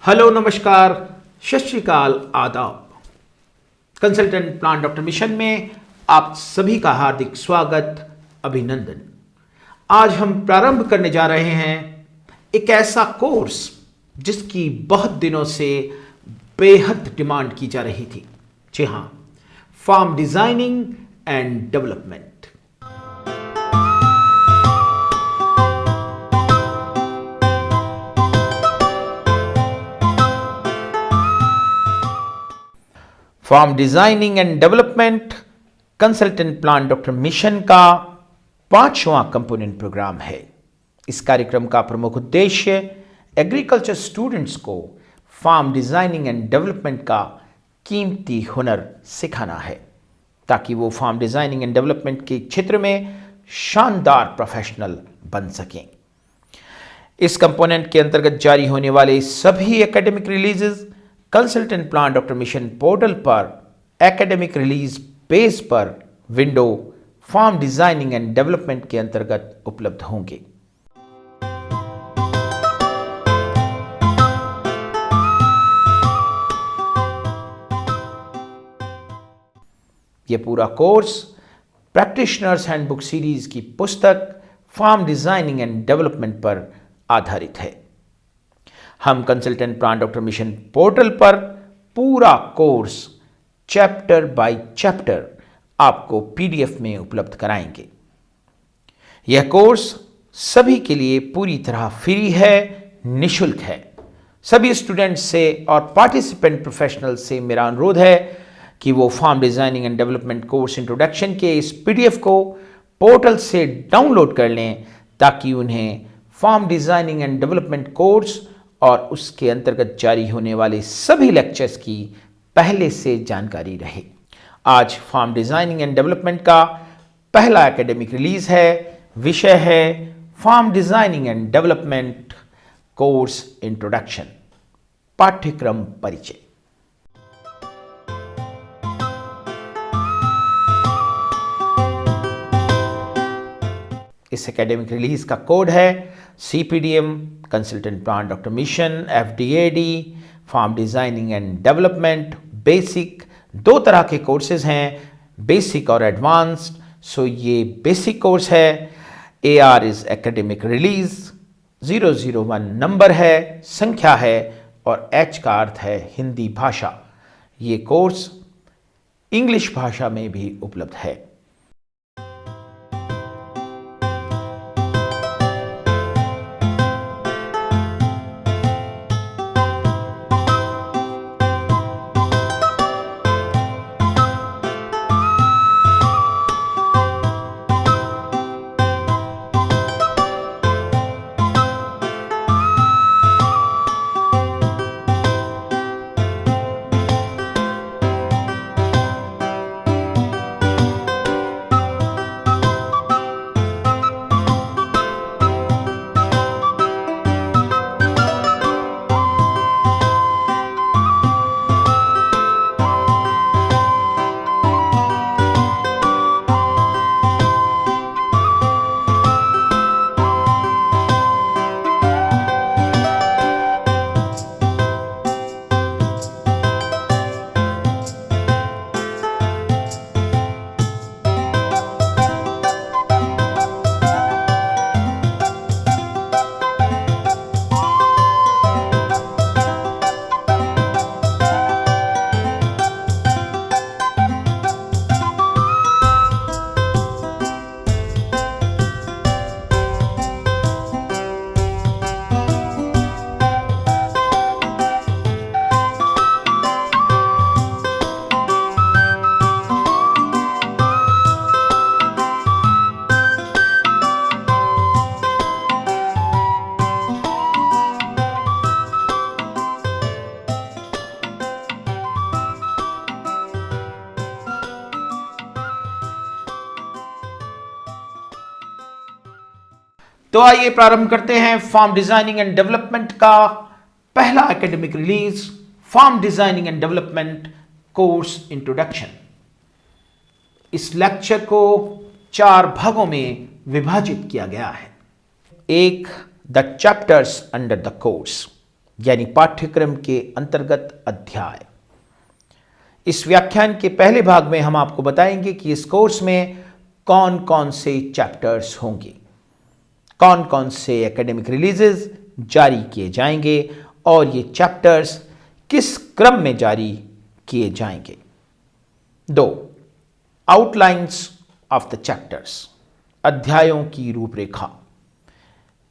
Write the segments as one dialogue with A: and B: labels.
A: Hello, नमस्कार, सत श्री अकाल, आदाब। कंसल्टेंट प्लान डॉक्टर मिशन में आप सभी का हार्दिक स्वागत, अभिनंदन। आज हम प्रारंभ करने जा रहे हैं एक ऐसा कोर्स जिसकी बहुत दिनों से बेहद डिमांड की जा रही थी। जी हां, farm designing and development. Farm designing and development consultant plan doctor mission का 5वां कंपोनेंट प्रोग्राम है। इस कार्यक्रम का प्रमुख उद्देश्य एग्रीकल्चर स्टूडेंट्स को फार्म डिजाइनिंग एंड डेवलपमेंट का कीमती हुनर सिखाना है ताकि वो फार्म डिजाइनिंग एंड डेवलपमेंट के क्षेत्र में शानदार प्रोफेशनल बन सकें। इस कंपोनेंट के अंतर्गत जारी होने वाले सभी academic releases consultant plan doctor mission portal पर एकेडमिक रिलीज पेज पर window farm designing and development के अंतर्गत उपलब्ध होंगे। यह पूरा कोर्स प्रैक्टिशनर्स हैंडबुक सीरीज की पुस्तक फार्म डिजाइनिंग एंड डेवलपमेंट पर आधारित है। हम consultant plan doctor mission portal पर पूरा कोर्स चैप्टर बाय चैप्टर आपको पीडीएफ में उपलब्ध कराएंगे। यह कोर्स सभी के लिए पूरी तरह फ्री है, निशुल्क है। सभी स्टूडेंट्स से और पार्टिसिपेंट प्रोफेशनल से मेरा अनुरोध है कि वो farm designing and development course introduction के इस पीडीएफ को पोर्टल से डाउनलोड कर लें ताकि उन्हें farm designing and development course और उसके अंतर्गत जारी होने वाले सभी लेक्चर्स की पहले से जानकारी रहे। आज फार्म डिजाइनिंग एंड डेवलपमेंट का पहला एकेडमिक रिलीज है। विषय है farm designing and development course introduction, पाठ्यक्रम परिचय। इस एकेडमिक रिलीज का कोड है CPDM consultant plan doctor mission FDAD farm designing and development basic. 2 तरह के कोर्सेज हैं, बेसिक और एडवांस्ड। सो ये बेसिक कोर्स है। AR is academic release, 001 number है, संख्या है, और H का अर्थ है हिंदी भाषा। ये कोर्स इंग्लिश भाषा में भी उपलब्ध है। तो आइए प्रारंभ करते हैं फार्म डिजाइनिंग एंड डेवलपमेंट का पहला academic release, farm designing and development course introduction. इस लेक्चर को 4 भागों में विभाजित किया गया है। 1, the chapters under the course, यानी पाठ्यक्रम के अंतर्गत अध्याय। इस व्याख्यान के पहले भाग में हम आपको बताएंगे कि इस कोर्स में कौन कौन से चैप्टर्स होंगे, कौन कौन से एकेडमिक रिलीजेस जारी किए जाएंगे और ये चैप्टर्स किस क्रम में जारी किए जाएंगे। 2. आउटलाइंस ऑफ द चैप्टर्स, अध्यायों की रूपरेखा।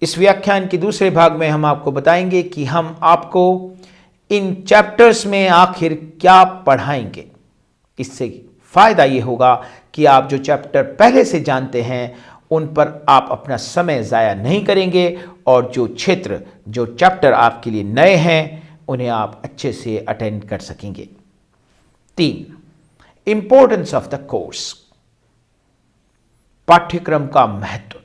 A: इस व्याख्यान के दूसरे भाग में हम आपको बताएंगे कि हम आपको इन चैप्टर्स में आखिर क्या पढ़ाएंगे। इससे फायदा ये होगा कि आप जो चैप्टर पहले से जानते हैं उन पर आप अपना समय ज़ाया नहीं करेंगे और जो चैप्टर आपके लिए नए हैं उन्हें आप अच्छे से अटेंड कर सकेंगे। 3. इंपॉर्टेंस ऑफ द कोर्स, पाठ्यक्रम का महत्व।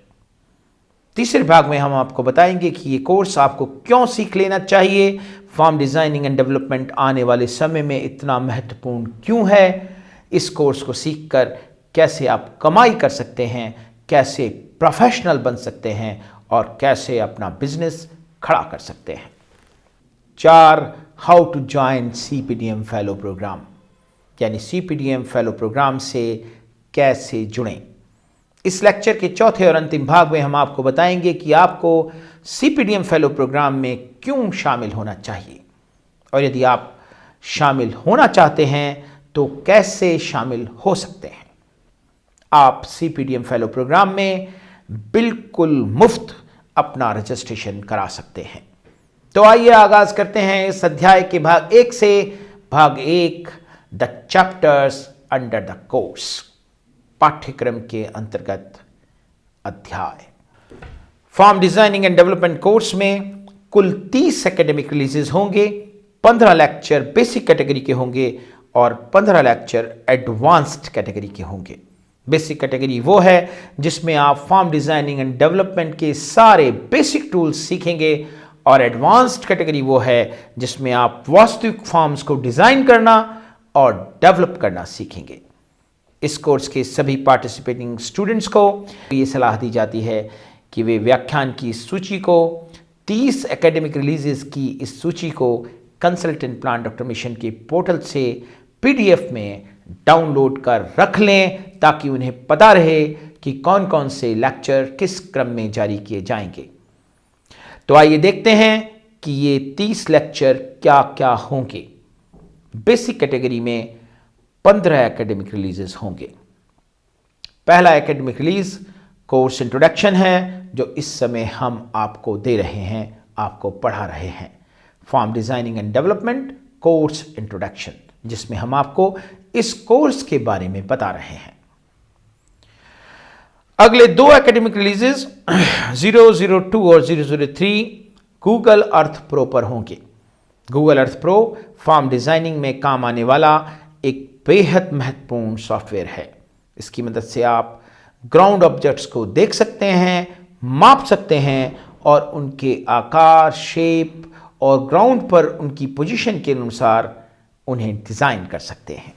A: तीसरे भाग में हम आपको बताएंगे कि ये कोर्स आपको क्यों सीख लेना चाहिए, फॉर्म डिजाइनिंग एंड डेवलपमेंट आने वाले समय में इतना महत्वपूर्ण क्यों है, इस कोर्स को सीखकर कैसे आप कमाई कर सकते हैं, कैसे प्रोफेशनल बन सकते हैं और कैसे अपना बिजनेस खड़ा कर सकते हैं। 4. How to join CPDM fellow programme, यानी CPDM फेलो प्रोग्राम से कैसे जुड़ें। इस लेक्चर के चौथे और अंतिम भाग में हम आपको बताएंगे कि आपको CPDM फेलो प्रोग्राम में क्यों शामिल होना चाहिए और यदि आप शामिल होना चाहते हैं तो कैसे शामिल हो सकते हैं। आप CPDM फेलो प्रोग्राम में बिल्कुल मुफ्त अपना रजिस्ट्रेशन करा सकते हैं। तो आइए आगाज करते हैं इस अध्याय के भाग 1 से। भाग 1, the chapters under the course, पाठ्यक्रम के अंतर्गत अध्याय। Form designing and development course में कुल 30 एकेडमिक रिलीजेस होंगे, 15 लेक्चर बेसिक कैटेगरी के होंगे और 15 लेक्चर एडवांस्ड कैटेगरी के होंगे। बेसिक कैटेगरी वो है जिसमें आप फॉर्म डिजाइनिंग एंड डेवलपमेंट के सारे बेसिक टूल्स सीखेंगे और एडवांस्ड कैटेगरी वो है जिसमें आप वास्तविक फॉर्म्स को डिजाइन करना और डेवलप करना सीखेंगे। इस कोर्स के सभी पार्टिसिपेटिंग स्टूडेंट्स को ये सलाह दी जाती है कि वे व्याख्यान की सूची को, 30 एकेडमिक रिलीजेस की इस सूची को कंसल्टेंट प्लान डॉक्टर मिशन के पोर्टल से PDF में डाउनलोड कर रख लें ताकि उन्हें पता रहे कि कौन कौन से लेक्चर किस क्रम में जारी किए जाएंगे। तो आइए देखते हैं कि ये 30 लेक्चर क्या क्या होंगे। बेसिक कैटेगरी में 15 एकेडमिक रिलीजेस होंगे। पहला एकेडमिक रिलीज कोर्स इंट्रोडक्शन है जो इस समय हम आपको दे रहे हैं, आपको पढ़ा रहे हैं। Form designing and development course introduction, जिसमें हम आपको इस कोर्स के बारे में बता रहे हैं। अगले 2 एकेडमिक रिलीजेस 002 और 003 गूगल अर्थ प्रो पर होंगे। Google Earth pro form designing में काम आने वाला एक बेहद महत्वपूर्ण सॉफ्टवेयर है। इसकी मदद से आप ग्राउंड ऑब्जेक्ट्स को देख सकते हैं, माप सकते हैं और उनके आकार, शेप और ग्राउंड पर उनकी पोजीशन के अनुसार उन्हें डिजाइन कर सकते हैं।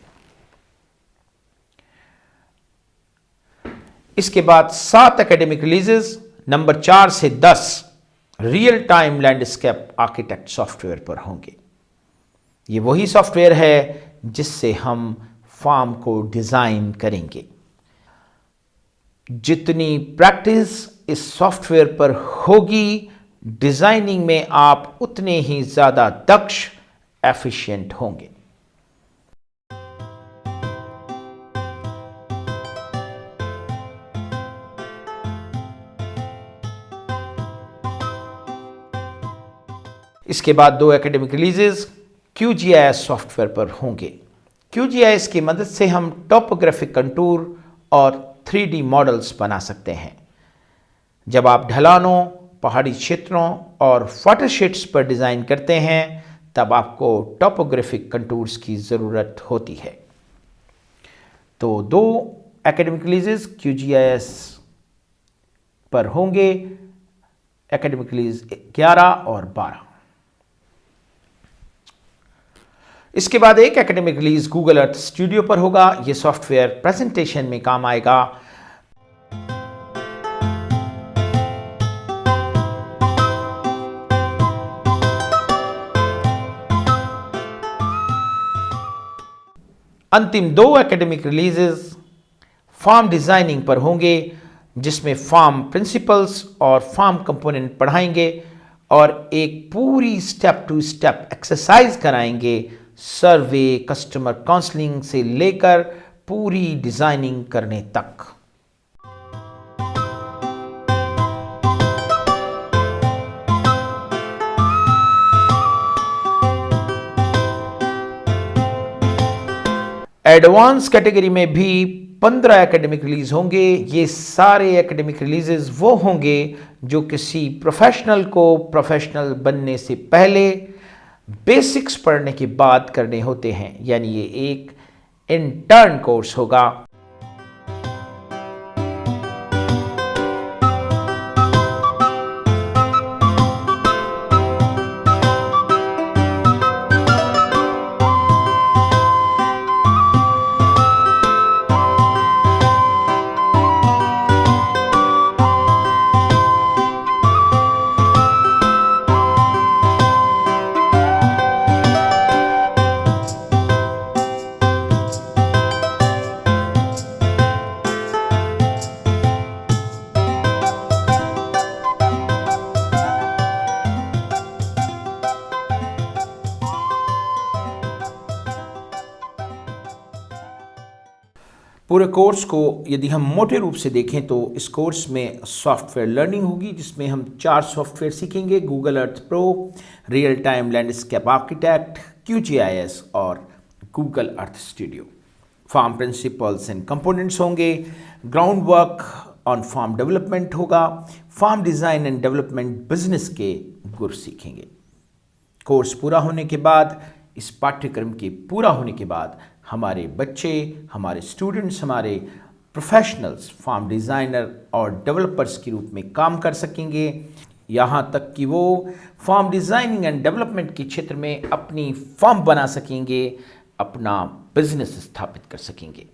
A: इसके बाद 7 एकेडमिक रिलीजेस नंबर 4 से 10 real time landscape architect software पर होंगे। ये वही सॉफ्टवेयर है जिससे हम फॉर्म को डिजाइन करेंगे। जितनी प्रैक्टिस इस सॉफ्टवेयर पर होगी, डिजाइनिंग में आप उतने ही ज्यादा दक्ष, एफिशिएंट होंगे। इसके बाद 2 एकेडमिक रिलीजेस QGIS सॉफ्टवेयर पर होंगे। QGIS की मदद से हम टॉपोग्राफिक कंटूर और 3D मॉडल्स बना सकते हैं। जब आप ढलानों, पहाड़ी क्षेत्रों और वाटरशेड्स पर डिज़ाइन करते हैं तब आपको टॉपोग्राफिक कंटूर्स की ज़रूरत होती है। तो 2 एकेडमिक रिलीजेस QGIS पर होंगे, एकेडमिक रिलीज 11 और 12। इसके बाद एक academic release Google Earth studio पर होगा। यह सॉफ्टवेयर प्रेजेंटेशन में काम आएगा। अंतिम 2 एकेडमिक रिलीजेस फार्म डिजाइनिंग पर होंगे, जिसमें फार्म प्रिंसिपल्स और फार्म कंपोनेंट पढ़ाएंगे और एक पूरी स्टेप टू स्टेप एक्सरसाइज कराएंगे, सर्वे, कस्टमर काउंसलिंग से लेकर पूरी डिजाइनिंग करने तक। एडवांस कैटेगरी में भी 15 एकेडमिक रिलीज होंगे। ये सारे एकेडमिक रिलीजेस वो होंगे जो किसी प्रोफेशनल को प्रोफेशनल बनने से पहले बेसिक्स पढ़ने के बाद करने होते हैं, यानी ये एक इंटर्न कोर्स होगा। पूरे कोर्स को यदि हम मोटे रूप से देखें तो इस कोर्स में सॉफ्टवेयर लर्निंग होगी, जिसमें हम 4 सॉफ्टवेयर सीखेंगे: Google Earth Pro, real time landscape architect, QGIS और Google Earth Studio. Farm principles and components होंगे, ground work on farm development होगा, farm design and development business के गुर सीखेंगे। कोर्स पूरा होने के बाद, इस पाठ्यक्रम के पूरा होने के बाद हमारे बच्चे, हमारे स्टूडेंट्स, हमारे प्रोफेशनल्स फार्म डिज़ाइनर और डेवलपर्स के रूप में काम कर सकेंगे, यहाँ तक कि वो फार्म डिज़ाइनिंग एंड डेवलपमेंट के क्षेत्र में अपनी फर्म बना सकेंगे, अपना बिजनेस स्थापित कर सकेंगे।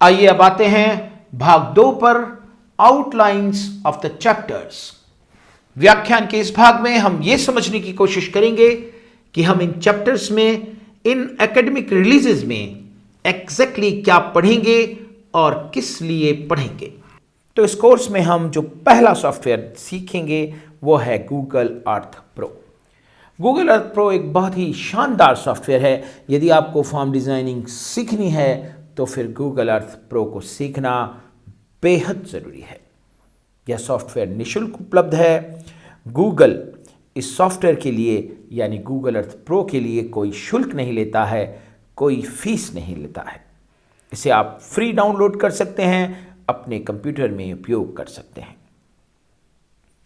A: आइए अब आते हैं भाग 2 पर, आउटलाइंस ऑफ द चैप्टर्स। व्याख्यान के इस भाग में हम ये समझने की कोशिश करेंगे कि हम इन चैप्टर्स में, इन एकेडमिक रिलीजेस में एग्जैक्टली क्या पढ़ेंगे और किस लिए पढ़ेंगे। तो इस कोर्स में हम जो पहला सॉफ्टवेयर सीखेंगे वो है Google Earth pro. Google Earth pro एक बहुत ही शानदार सॉफ्टवेयर है। यदि आपको फॉर्म डिज़ाइनिंग सीखनी है तो फिर गूगल अर्थ प्रो को सीखना बेहद ज़रूरी है। यह सॉफ्टवेयर निःशुल्क उपलब्ध है। गूगल इस सॉफ्टवेयर के लिए यानी गूगल अर्थ प्रो के लिए कोई शुल्क नहीं लेता है, कोई फीस नहीं लेता है। इसे आप फ्री डाउनलोड कर सकते हैं, अपने कंप्यूटर में उपयोग कर सकते हैं।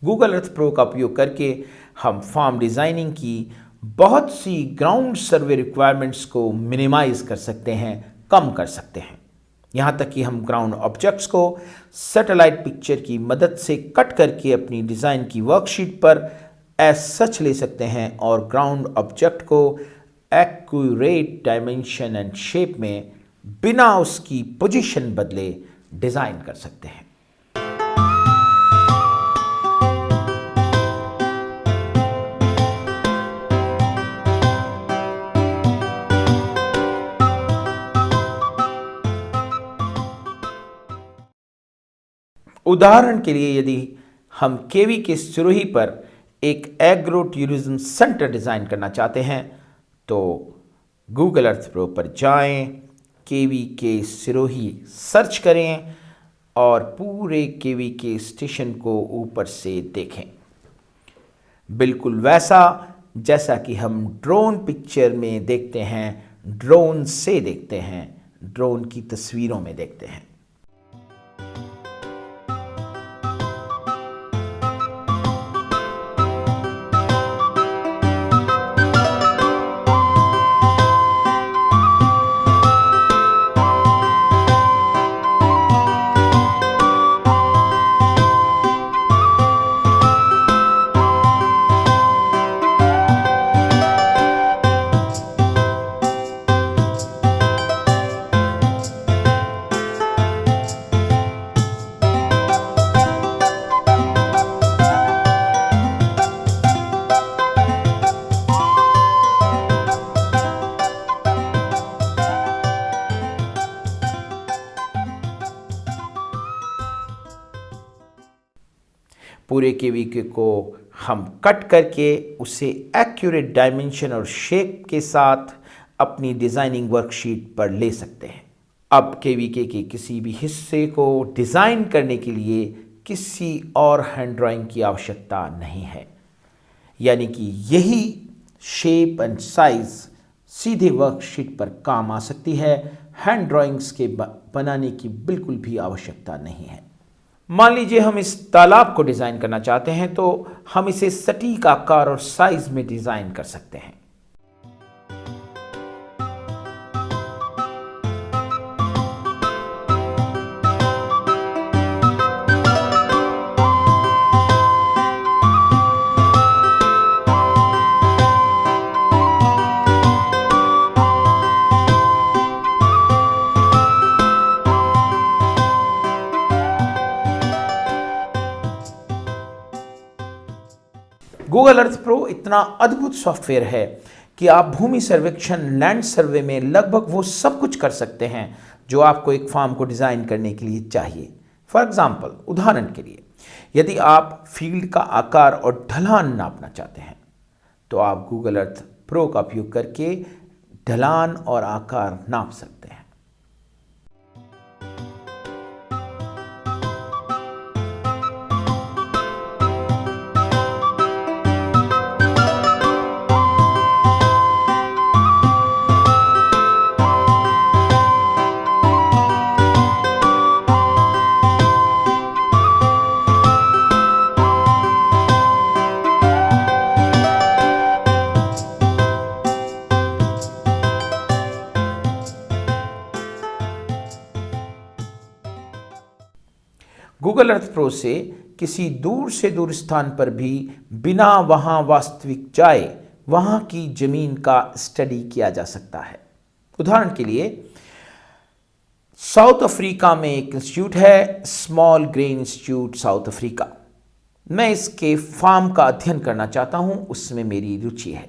A: गूगल अर्थ प्रो का उपयोग करके हम फॉर्म डिज़ाइनिंग की बहुत सी ग्राउंड सर्वे रिक्वायरमेंट्स को मिनिमाइज कर सकते हैं, कम कर सकते हैं। यहाँ तक कि हम ग्राउंड ऑब्जेक्ट्स को सैटेलाइट पिक्चर की मदद से कट करके अपनी डिज़ाइन की वर्कशीट पर एज सच ले सकते हैं और ग्राउंड ऑब्जेक्ट को एक्यूरेट डायमेंशन एंड शेप में बिना उसकी पोजीशन बदले डिज़ाइन कर सकते हैं। उदाहरण के लिए यदि हम केवी के सिरोही पर एक एग्रो टूरिज्म सेंटर डिज़ाइन करना चाहते हैं तो गूगल अर्थ प्रो पर जाएं, केवी के सिरोही सर्च करें और पूरे केवी के स्टेशन को ऊपर से देखें, बिल्कुल वैसा जैसा कि हम ड्रोन पिक्चर में देखते हैं, ड्रोन से देखते हैं, ड्रोन की तस्वीरों में देखते हैं। पूरे केवीके को हम कट करके उसे एक्यूरेट डायमेंशन और शेप के साथ अपनी डिज़ाइनिंग वर्कशीट पर ले सकते हैं। अब केवीके के किसी भी हिस्से को डिज़ाइन करने के लिए किसी और हैंड ड्राइंग की आवश्यकता नहीं है, यानी कि यही शेप एंड साइज सीधे वर्कशीट पर काम आ सकती है। हैंड ड्राइंग्स के बनाने की बिल्कुल भी आवश्यकता नहीं है। मान लीजिए हम इस तालाब को डिज़ाइन करना चाहते हैं, तो हम इसे सटीक आकार और साइज में डिज़ाइन कर सकते हैं। गूगल अर्थ प्रो इतना अद्भुत सॉफ्टवेयर है कि आप भूमि सर्वेक्षण, लैंड सर्वे में लगभग वो सब कुछ कर सकते हैं जो आपको एक फार्म को डिज़ाइन करने के लिए चाहिए। फॉर एग्जाम्पल, उदाहरण के लिए, यदि आप फील्ड का आकार और ढलान नापना चाहते हैं तो आप गूगल अर्थ प्रो का उपयोग करके ढलान और आकार नाप सकते हैं। गूगल अर्थ प्रो से किसी दूर से दूर स्थान पर भी बिना वहां वास्तविक जाए वहां की जमीन का स्टडी किया जा सकता है। उदाहरण के लिए, साउथ अफ्रीका में एक इंस्टीट्यूट है, small grain institute south Africa. मैं इसके फार्म का अध्ययन करना चाहता हूं, उसमें मेरी रुचि है।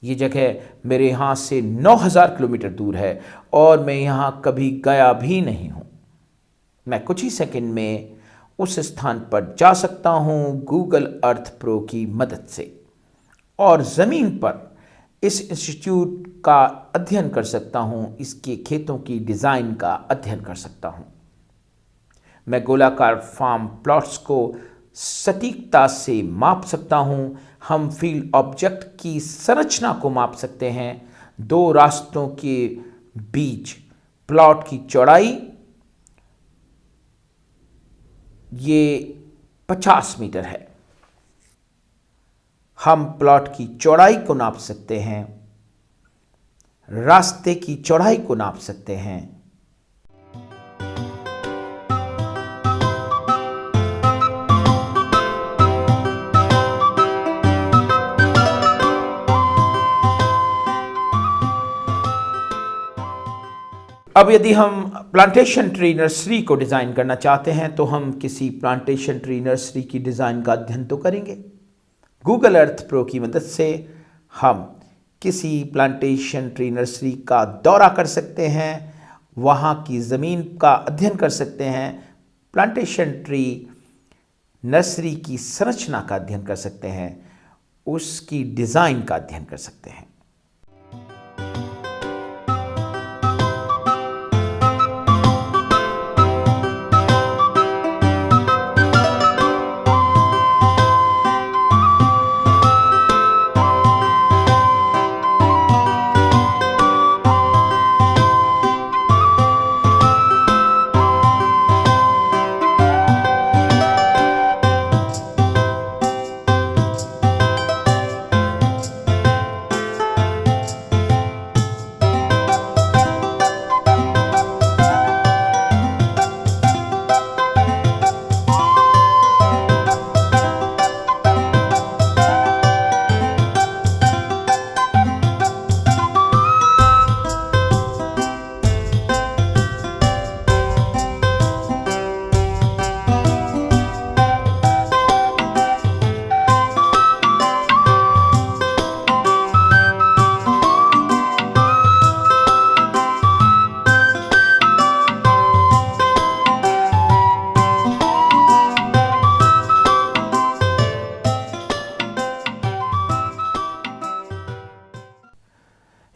A: ये जगह मेरे यहाँ से 9000 किलोमीटर दूर है और मैं यहाँ कभी गया भी नहीं हूँ। मैं कुछ ही सेकंड में उस स्थान पर जा सकता हूँ गूगल अर्थ प्रो की मदद से और ज़मीन पर इस इंस्टीट्यूट का अध्ययन कर सकता हूँ, इसके खेतों की डिज़ाइन का अध्ययन कर सकता हूँ। मैं गोलाकार फार्म प्लॉट्स को सटीकता से माप सकता हूँ। हम फील्ड ऑब्जेक्ट की संरचना को माप सकते हैं। 2 रास्तों के बीच प्लॉट की चौड़ाई ये 50 मीटर है। हम प्लॉट की चौड़ाई को नाप सकते हैं, रास्ते की चौड़ाई को नाप सकते हैं। अब यदि हम प्लांटेशन ट्री नर्सरी को डिज़ाइन करना चाहते हैं तो हम किसी प्लांटेशन ट्री नर्सरी की डिज़ाइन का अध्ययन तो करेंगे। गूगल अर्थ प्रो की मदद से हम किसी प्लांटेशन ट्री नर्सरी का दौरा कर सकते हैं, वहाँ की ज़मीन का अध्ययन कर सकते हैं, प्लांटेशन ट्री नर्सरी की संरचना का अध्ययन कर सकते हैं, उसकी डिज़ाइन का अध्ययन कर सकते हैं।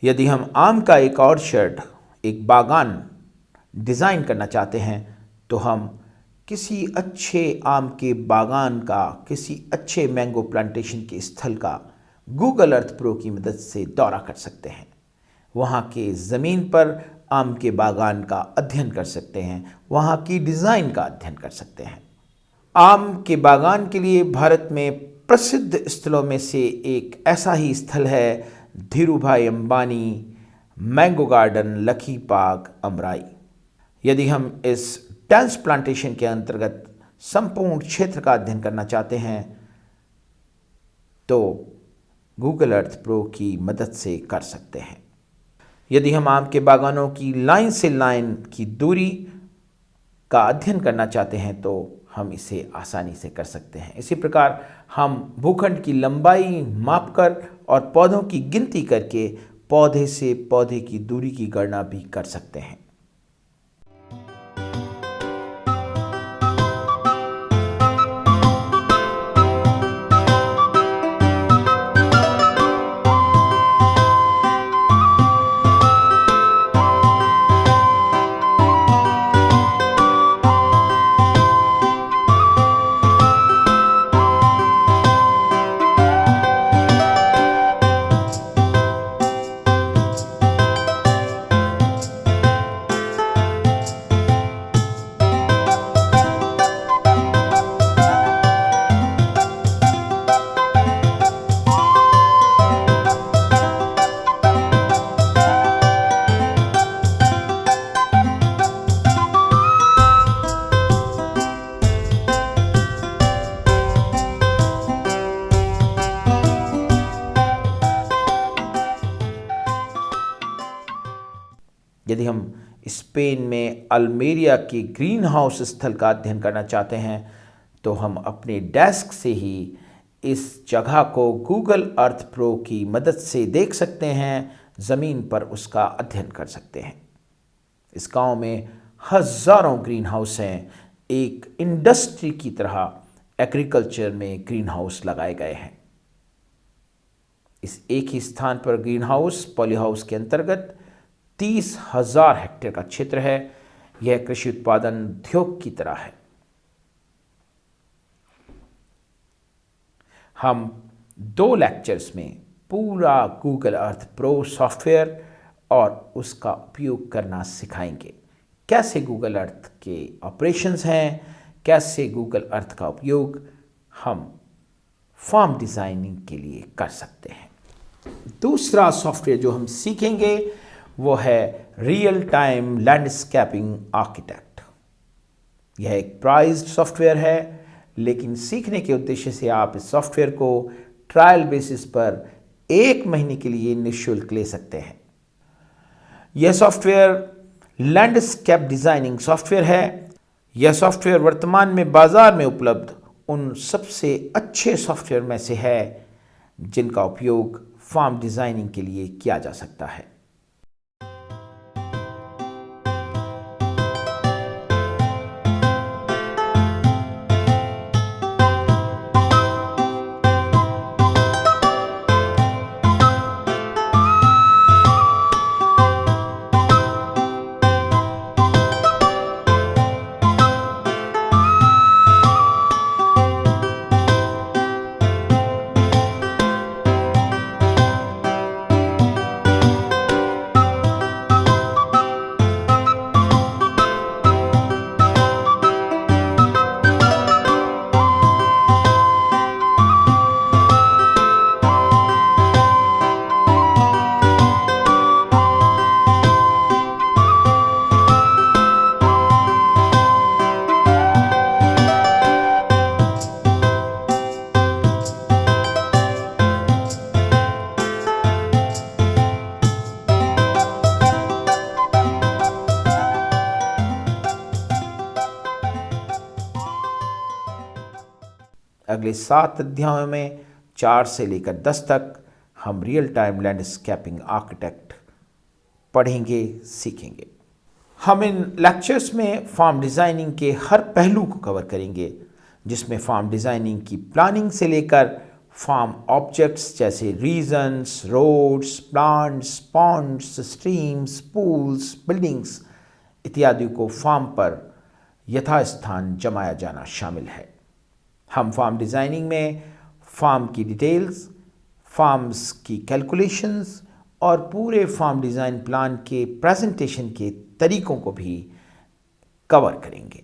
A: यदि हम आम का एक ऑर्चर्ड, एक बागान डिज़ाइन करना चाहते हैं तो हम किसी अच्छे आम के बागान का, किसी अच्छे मैंगो प्लांटेशन के स्थल का गूगल अर्थ प्रो की मदद से दौरा कर सकते हैं। वहाँ के ज़मीन पर आम के बागान का अध्ययन कर सकते हैं, वहाँ की डिज़ाइन का अध्ययन कर सकते हैं। आम के बागान के लिए भारत में प्रसिद्ध स्थलों में से एक ऐसा ही स्थल है धीरूभाई अंबानी मैंगो गार्डन, लखीबाग, अमराई। यदि हम इस डेंस प्लांटेशन के अंतर्गत संपूर्ण क्षेत्र का अध्ययन करना चाहते हैं तो गूगल अर्थ प्रो की मदद से कर सकते हैं। यदि हम आम के बागानों की लाइन से लाइन की दूरी का अध्ययन करना चाहते हैं तो हम इसे आसानी से कर सकते हैं। इसी प्रकार हम भूखंड की लंबाई मापकर और पौधों की गिनती करके पौधे से पौधे की दूरी की गणना भी कर सकते हैं। यदि हम स्पेन में अल्मेरिया के ग्रीन हाउस स्थल का अध्ययन करना चाहते हैं तो हम अपने डेस्क से ही इस जगह को गूगल अर्थ प्रो की मदद से देख सकते हैं, ज़मीन पर उसका अध्ययन कर सकते हैं। इस गांव में हज़ारों ग्रीन हाउस हैं। एक इंडस्ट्री की तरह एग्रीकल्चर में ग्रीन हाउस लगाए गए हैं। इस एक ही स्थान पर ग्रीन हाउस पॉली हाउस के अंतर्गत 30,000 हेक्टेयर का क्षेत्र है। यह कृषि उत्पादन उद्योग की तरह है। हम 2 लेक्चर्स में पूरा गूगल अर्थ प्रो सॉफ्टवेयर और उसका उपयोग करना सिखाएंगे। कैसे गूगल अर्थ के ऑपरेशंस हैं, कैसे गूगल अर्थ का उपयोग हम फार्म डिज़ाइनिंग के लिए कर सकते हैं। दूसरा सॉफ्टवेयर जो हम सीखेंगे वो है रियल टाइम लैंडस्केपिंग आर्किटेक्ट। यह एक प्राइज्ड सॉफ्टवेयर है, लेकिन सीखने के उद्देश्य से आप इस सॉफ्टवेयर को ट्रायल बेसिस पर 1 महीने के लिए निःशुल्क ले सकते हैं। यह सॉफ्टवेयर लैंडस्केप डिज़ाइनिंग सॉफ्टवेयर है। यह सॉफ्टवेयर वर्तमान में बाजार में उपलब्ध उन सबसे अच्छे सॉफ्टवेयर में से है जिनका उपयोग फार्म डिज़ाइनिंग के लिए किया जा सकता है। अगले 7 अध्यायों में 4 से लेकर 10 तक हम रियल टाइम लैंडस्केपिंग आर्किटेक्ट पढ़ेंगे, सीखेंगे। हम इन लेक्चर्स में फार्म डिज़ाइनिंग के हर पहलू को कवर करेंगे, जिसमें फार्म डिज़ाइनिंग की प्लानिंग से लेकर फार्म ऑब्जेक्ट्स जैसे regions, roads, plants, ponds, streams, pools, buildings इत्यादि को फार्म पर यथास्थान जमाया जाना शामिल है। हम फार्म डिज़ाइनिंग में फार्म की डिटेल्स, फार्म्स की कैलकुलेशंस और पूरे फार्म डिज़ाइन प्लान के प्रेजेंटेशन के तरीकों को भी कवर करेंगे।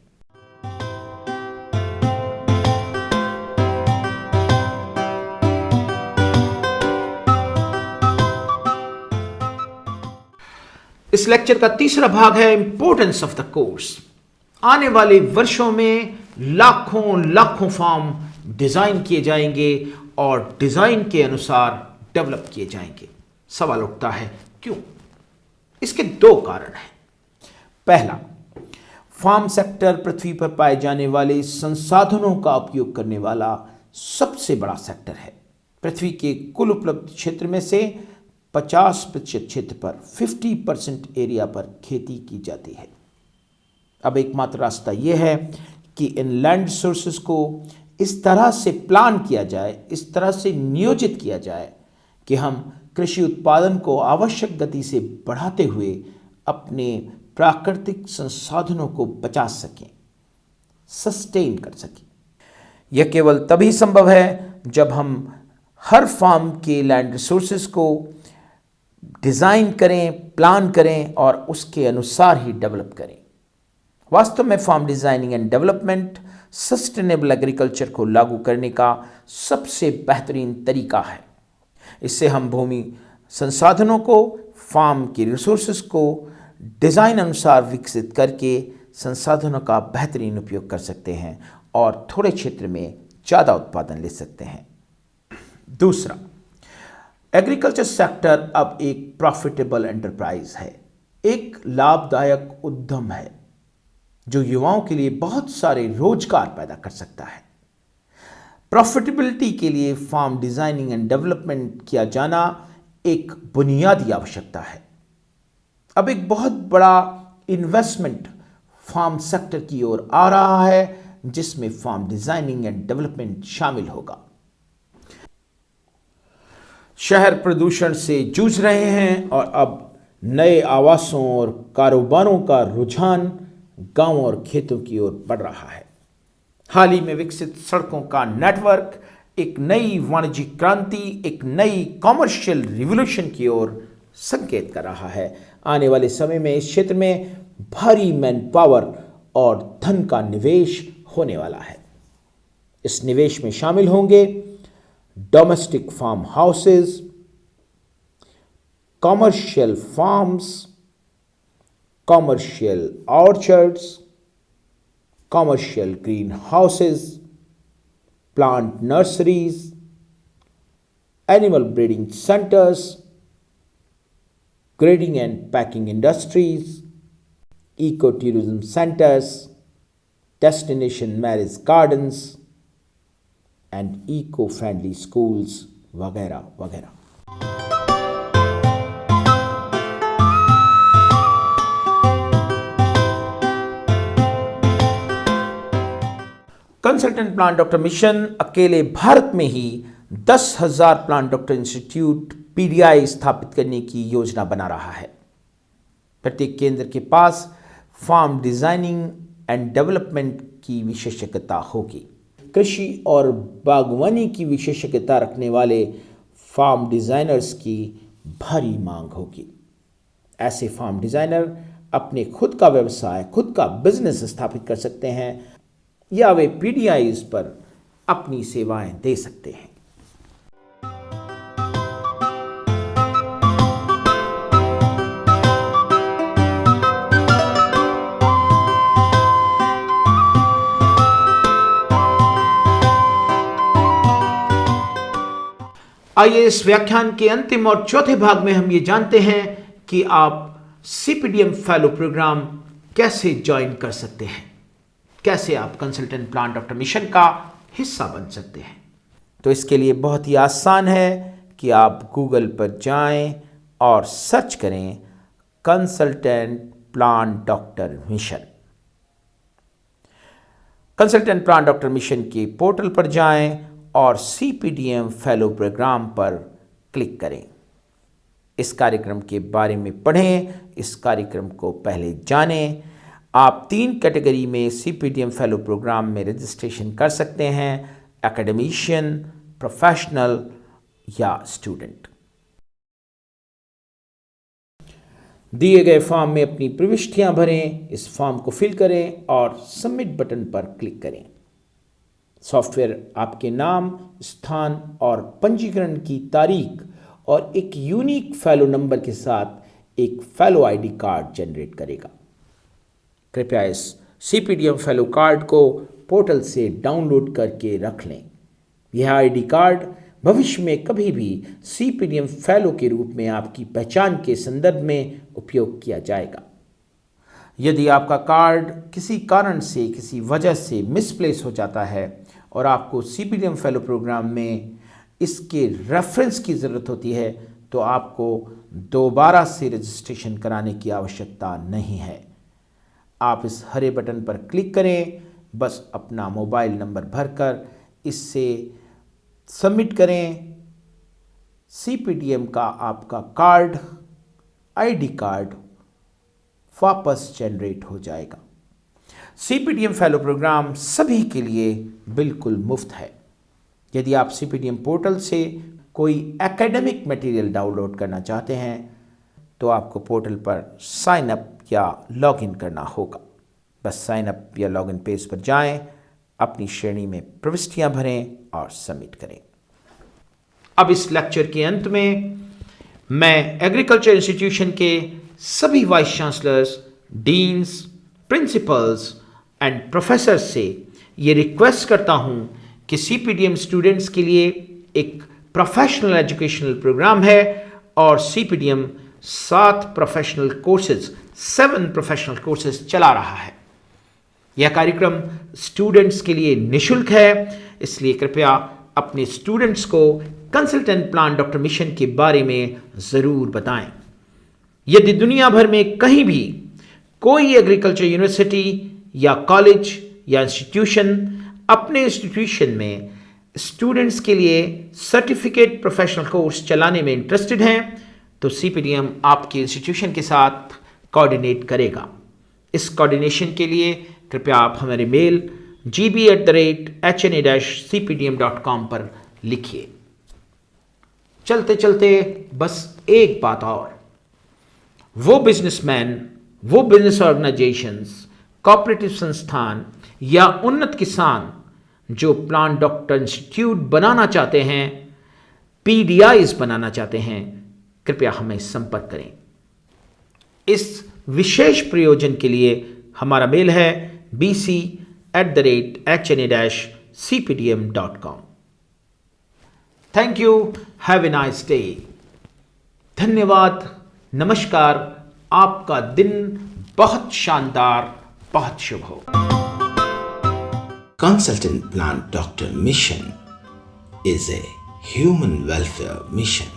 A: इस लेक्चर का तीसरा भाग है इंपॉर्टेंस ऑफ द कोर्स। आने वाले वर्षों में लाखों फार्म डिजाइन किए जाएंगे और डिजाइन के अनुसार डेवलप किए जाएंगे। सवाल उठता है क्यों? इसके दो कारण हैं। पहला, फार्म सेक्टर पृथ्वी पर पाए जाने वाले संसाधनों का उपयोग करने वाला सबसे बड़ा सेक्टर है। पृथ्वी के कुल उपलब्ध क्षेत्र में से 50% क्षेत्र पर 50% एरिया पर खेती की जाती है। अब एकमात्र रास्ता यह है कि इन लैंड रिसोर्सेज को इस तरह से प्लान किया जाए, इस तरह से नियोजित किया जाए कि हम कृषि उत्पादन को आवश्यक गति से बढ़ाते हुए अपने प्राकृतिक संसाधनों को बचा सकें, सस्टेन कर सकें। यह केवल तभी संभव है जब हम हर फार्म के लैंड रिसोर्सेज को डिज़ाइन करें, प्लान करें और उसके अनुसार ही डेवलप करें। वास्तव में farm designing and development sustainable agriculture को लागू करने का सबसे बेहतरीन तरीका है। इससे हम भूमि संसाधनों को, फार्म के रिसोर्सेज को डिज़ाइन अनुसार विकसित करके संसाधनों का बेहतरीन उपयोग कर सकते हैं और थोड़े क्षेत्र में ज़्यादा उत्पादन ले सकते हैं। दूसरा, एग्रीकल्चर सेक्टर अब एक प्रॉफिटेबल एंटरप्राइज है, एक लाभदायक उद्यम है जो युवाओं के लिए बहुत सारे रोजगार पैदा कर सकता है। प्रॉफिटेबिलिटी के लिए फार्म डिजाइनिंग एंड डेवलपमेंट किया जाना एक बुनियादी आवश्यकता है। अब एक बहुत बड़ा इन्वेस्टमेंट फार्म सेक्टर की ओर आ रहा है जिसमें फार्म डिजाइनिंग एंड डेवलपमेंट शामिल होगा। शहर प्रदूषण से जूझ रहे हैं और अब नए आवासों और कारोबारों का रुझान गांवों और खेतों की ओर बढ़ रहा है। हाल ही में विकसित सड़कों का नेटवर्क एक नई वाणिज्यिक क्रांति, एक नई कॉमर्शियल रिवॉल्यूशन की ओर संकेत कर रहा है। आने वाले समय में इस क्षेत्र में भारी मैन पावर और धन का निवेश होने वाला है। इस निवेश में शामिल होंगे domestic farm houses, commercial farms, commercial orchards, commercial greenhouses, plant nurseries, animal breeding centers, grading and packing industries, ecotourism centers, destination marriage gardens and eco-friendly schools वगैरह वगैरह। कंसल्टेंट प्लांट डॉक्टर मिशन अकेले भारत में ही 10,000 प्लांट डॉक्टर इंस्टीट्यूट PDI स्थापित करने की योजना बना रहा है। प्रत्येक केंद्र के पास फार्म डिजाइनिंग एंड डेवलपमेंट की विशेषज्ञता होगी। कृषि और बागवानी की विशेषज्ञता रखने वाले फार्म डिजाइनर्स की भारी मांग होगी। ऐसे फार्म डिजाइनर अपने खुद का व्यवसाय, खुद का बिजनेस स्थापित कर सकते हैं या वे PDIs पर अपनी सेवाएं दे सकते हैं। आइए इस व्याख्यान के अंतिम और चौथे भाग में हम ये जानते हैं कि आप CPDM फेलो प्रोग्राम कैसे ज्वाइन कर सकते हैं, कैसे आप कंसल्टेंट प्लांट डॉक्टर मिशन का हिस्सा बन सकते हैं। तो इसके लिए बहुत ही आसान है कि आप गूगल पर जाएं और सर्च करें consultant plant doctor mission. Consultant plant doctor mission के पोर्टल पर जाएं और CPDM फेलो प्रोग्राम पर क्लिक करें। इस कार्यक्रम के बारे में पढ़ें, इस कार्यक्रम को पहले जानें। आप 3 कैटेगरी में CPDM फेलो प्रोग्राम में रजिस्ट्रेशन कर सकते हैं: एकेडमिशियन, प्रोफेशनल या स्टूडेंट। दिए गए फॉर्म में अपनी प्रविष्टियां भरें, इस फॉर्म को फिल करें और सबमिट बटन पर क्लिक करें। सॉफ्टवेयर आपके नाम, स्थान और पंजीकरण की तारीख और एक यूनिक फेलो नंबर के साथ एक फेलो ID कार्ड जनरेट करेगा। कृपया इस CPDM फेलो कार्ड को पोर्टल से डाउनलोड करके रख लें। यह ID कार्ड भविष्य में कभी भी CPDM फेलो के रूप में आपकी पहचान के संदर्भ में उपयोग किया जाएगा। यदि आपका कार्ड किसी कारण से, किसी वजह से मिसप्लेस हो जाता है और आपको CPDM फेलो प्रोग्राम में इसके रेफरेंस की ज़रूरत होती है, तो आपको दोबारा से रजिस्ट्रेशन कराने की आवश्यकता नहीं है। आप इस हरे बटन पर क्लिक करें, बस अपना मोबाइल नंबर भरकर इससे सबमिट करें। CPDM का आपका कार्ड, ID कार्ड वापस जनरेट हो जाएगा। CPDM फेलो प्रोग्राम सभी के लिए बिल्कुल मुफ्त है। यदि आप CPDM पोर्टल से कोई एकेडमिक मटेरियल डाउनलोड करना चाहते हैं, तो आपको पोर्टल पर साइन अप या लॉगिन करना होगा। बस साइन अप या लॉगिन पेज पर जाएं, अपनी श्रेणी में प्रविष्टियां भरें और सबमिट करें। अब इस लेक्चर के अंत में मैं एग्रीकल्चर इंस्टीट्यूशन के सभी vice chancellors, deans, principals and professor से ये रिक्वेस्ट करता हूं कि CPDM स्टूडेंट्स के लिए एक प्रोफेशनल एजुकेशनल प्रोग्राम है और CPDM 7 प्रोफेशनल कोर्सेज चला रहा है। यह कार्यक्रम स्टूडेंट्स के लिए निःशुल्क है, इसलिए कृपया अपने स्टूडेंट्स को कंसल्टेंट प्लान डॉक्टर मिशन के बारे में ज़रूर बताएं। यदि दुनिया भर में कहीं भी कोई एग्रीकल्चर यूनिवर्सिटी या कॉलेज या इंस्टीट्यूशन अपने इंस्टीट्यूशन में स्टूडेंट्स के लिए सर्टिफिकेट प्रोफेशनल कोर्स चलाने में इंटरेस्टेड हैं, तो CPDM आपके इंस्टीट्यूशन के साथ कोऑर्डिनेट करेगा। इस कोऑर्डिनेशन के लिए कृपया आप हमारे मेल gb@hna-cpdm.com पर लिखिए। चलते चलते बस एक बात और, वो बिजनेसमैन, वो बिजनेस ऑर्गेनाइजेशंस, कोऑपरेटिव संस्थान या उन्नत किसान जो प्लांट डॉक्टर इंस्टीट्यूट बनाना चाहते हैं, PDIs बनाना चाहते हैं, कृपया हमें संपर्क करें। इस विशेष प्रयोजन के लिए हमारा मेल है bc@hna-cpdm.com। Thank you, have a nice day. धन्यवाद, नमस्कार, आपका दिन बहुत शानदार, बहुत शुभ हो।
B: Consultant Plant Doctor Mission is a human welfare mission.